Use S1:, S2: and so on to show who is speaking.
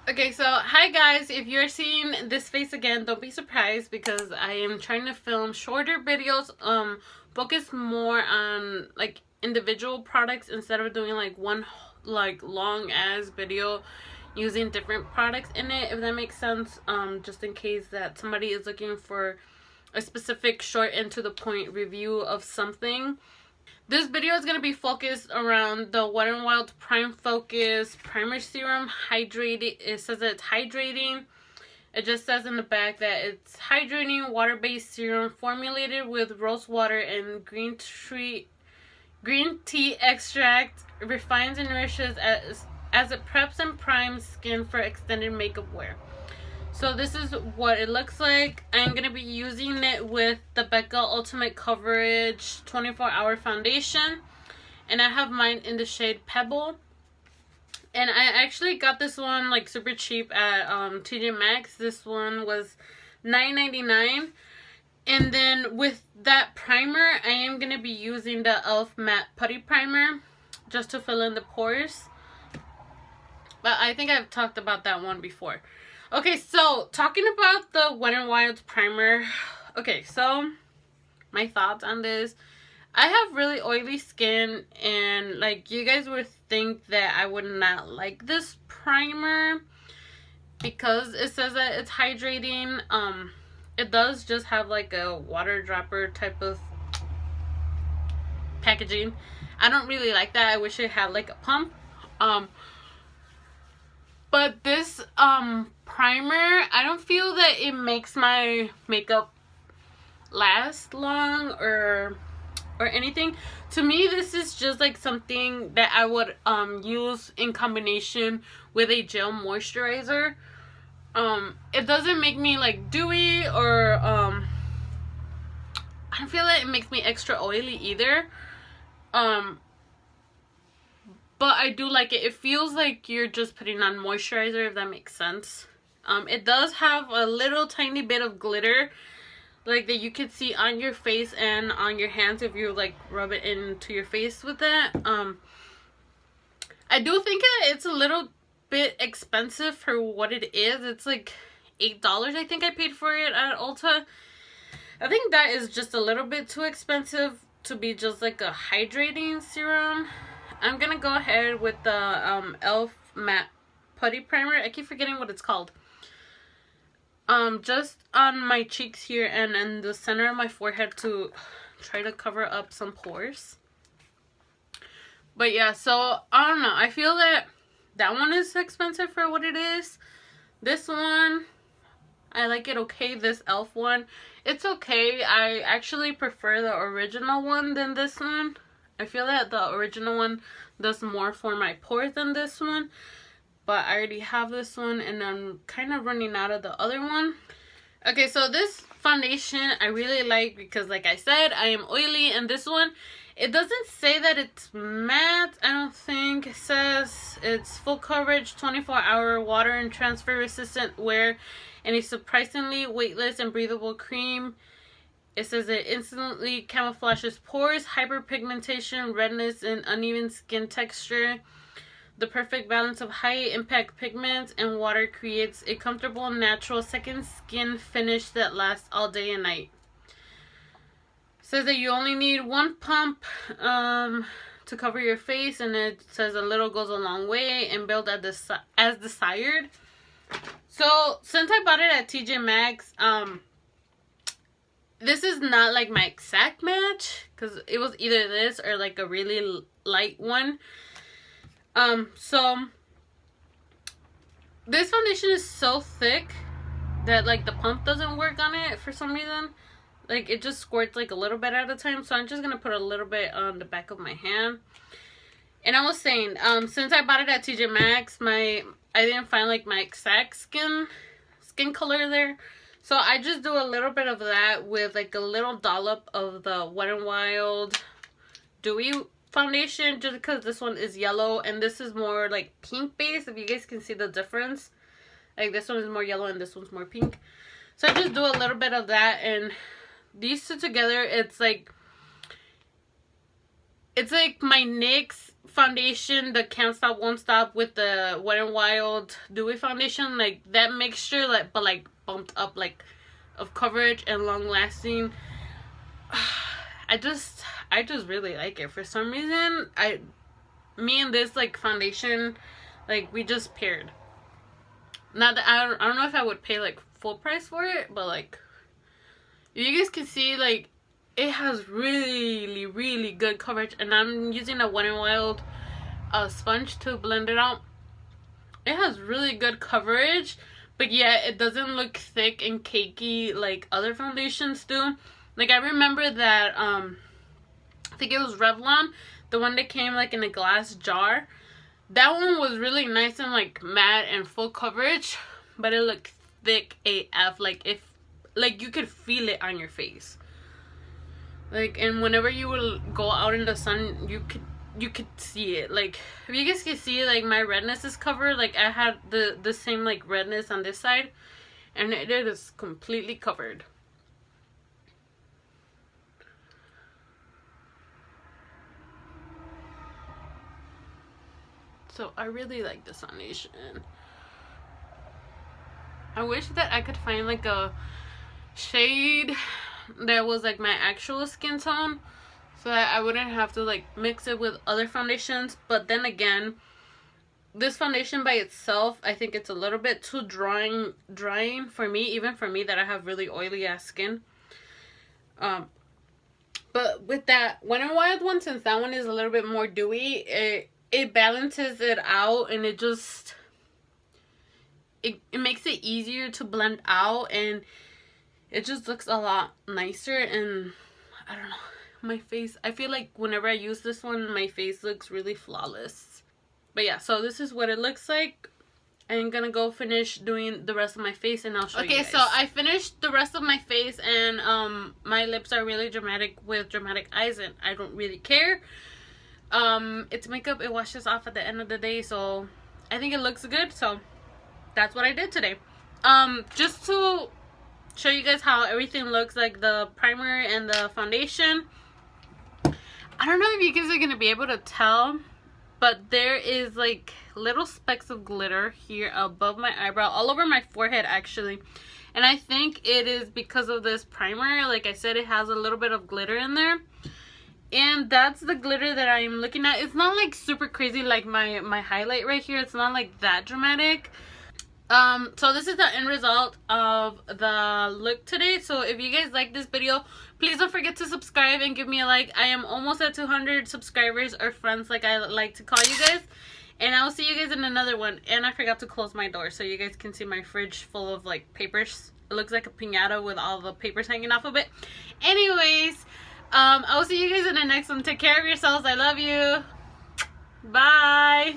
S1: Okay, so hi guys, if you're seeing this face again, don't be surprised because I am trying to film shorter videos, focus more on like individual products instead of doing like one like long ass video using different products in it, if that makes sense. Just in case that somebody is looking for a specific short and to the point review of something. This video is going to be focused around the Wet n Wild Prime Focus Primer Serum. Hydrated. It says that it's hydrating. It just says in the back that it's hydrating water-based serum formulated with rose water and green tea extract. Refines and nourishes as it preps and primes skin for extended makeup wear. So this is what it looks like. I'm going to be using it with the Becca Ultimate Coverage 24-Hour Foundation. And I have mine in the shade Pebble. And I actually got this one like super cheap at TJ Maxx. This one was $9.99. And then with that primer, I am going to be using the e.l.f. Matte Putty Primer just to fill in the pores. But I think I've talked about that one before. Okay, so talking about the Wet n Wild primer. Okay, so my thoughts on this. I have really oily skin, and like you guys would think that I would not like this primer because it says that it's hydrating. It does just have like a water dropper type of packaging. I don't really like that. I wish it had like a pump. But this primer, I don't feel that it makes my makeup last long or anything. To me, this is just like something that I would use in combination with a gel moisturizer. It doesn't make me like dewy or I don't feel like it makes me extra oily either. But I do like it. It feels like you're just putting on moisturizer, if that makes sense. It does have a little tiny bit of glitter, like that you can see on your face and on your hands if you like rub it into your face with that. I do think that it's a little bit expensive for what it is. It's like $8, I think I paid for it at Ulta. I think that is just a little bit too expensive to be just like a hydrating serum. I'm gonna go ahead with the e.l.f. Matte Putty Primer. I keep forgetting what it's called. Just on my cheeks here and in the center of my forehead to try to cover up some pores. But yeah, so I don't know. I feel that that one is expensive for what it is. This one, I like it okay. This e.l.f. one, it's okay. I actually prefer the original one than this one. I feel that the original one does more for my pores than this one. But I already have this one and I'm kind of running out of the other one. Okay, so this foundation I really like because like I said, I am oily. And this one, it doesn't say that it's matte, I don't think. It says it's full coverage, 24-hour water and transfer resistant wear, and a surprisingly weightless and breathable cream. It says it instantly camouflages pores, hyperpigmentation, redness, and uneven skin texture. The perfect balance of high impact pigments and water creates a comfortable, natural second skin finish that lasts all day and night. It says that you only need one pump to cover your face, and it says a little goes a long way and build as desired. So since I bought it at TJ Maxx, this is not like my exact match because it was either this or like a really light one. So this foundation is so thick that like the pump doesn't work on it for some reason. Like it just squirts like a little bit at a time. So I'm just gonna put a little bit on the back of my hand. And I was saying, since I bought it at TJ Maxx, I didn't find like my exact skin color there. So I just do a little bit of that with like a little dollop of the Wet n Wild Dewy foundation, just because this one is yellow and this is more like pink base, if you guys can see the difference. Like this one is more yellow and this one's more pink. So I just do a little bit of that, and these two together, it's like It's like my NYX foundation, the Can't Stop Won't Stop with the Wet n Wild Dewy foundation, like that mixture, like but like bumped up, like of coverage and long lasting. I just really like it for some reason. Me and this like foundation, like we just paired. Not that I don't know if I would pay like full price for it, but like you guys can see, like it has really, really good coverage, and I'm using a Wet n Wild sponge to blend it out. It has really good coverage, but yeah, it doesn't look thick and cakey like other foundations do. Like I remember that I think it was Revlon, the one that came like in a glass jar. That one was really nice and like matte and full coverage, but it looked thick AF. Like you could feel it on your face. Like, and whenever you would go out in the sun, you could see it. Like, if you guys can see, like my redness is covered. Like I had the same like redness on this side, and it is completely covered. So I really like this foundation. I wish that I could find like a shade that was like my actual skin tone, so that I wouldn't have to like mix it with other foundations. But then again, this foundation by itself, I think it's a little bit too drying for me, even for me that I have really oily ass skin. But with that Wet n Wild one, since that one is a little bit more dewy, it balances it out, and it just it makes it easier to blend out, and it just looks a lot nicer. And I don't know, my face, I feel like whenever I use this one, my face looks really flawless. But yeah, so this is what it looks like. I'm gonna go finish doing the rest of my face, and I'll show you guys. Okay, so I finished the rest of my face, and my lips are really dramatic with dramatic eyes, and I don't really care. It's makeup, it washes off at the end of the day, so I think it looks good. So that's what I did today. Just to show you guys how everything looks, like the primer and the foundation. I don't know if you guys are gonna be able to tell, but there is like little specks of glitter here above my eyebrow, all over my forehead actually, and I think it is because of this primer. Like I said, it has a little bit of glitter in there, and that's the glitter that I'm looking at. It's not like super crazy like my highlight right here. It's not like that dramatic. So this is the end result of the look today. So if you guys like this video, please don't forget to subscribe and give me a like. I am almost at 200 subscribers, or friends like I like to call you guys, and I will see you guys in another one. And I forgot to close my door so you guys can see my fridge full of like papers. It looks like a piñata with all the papers hanging off of it. Anyways, I will see you guys in the next one. Take care of yourselves. I love you. Bye.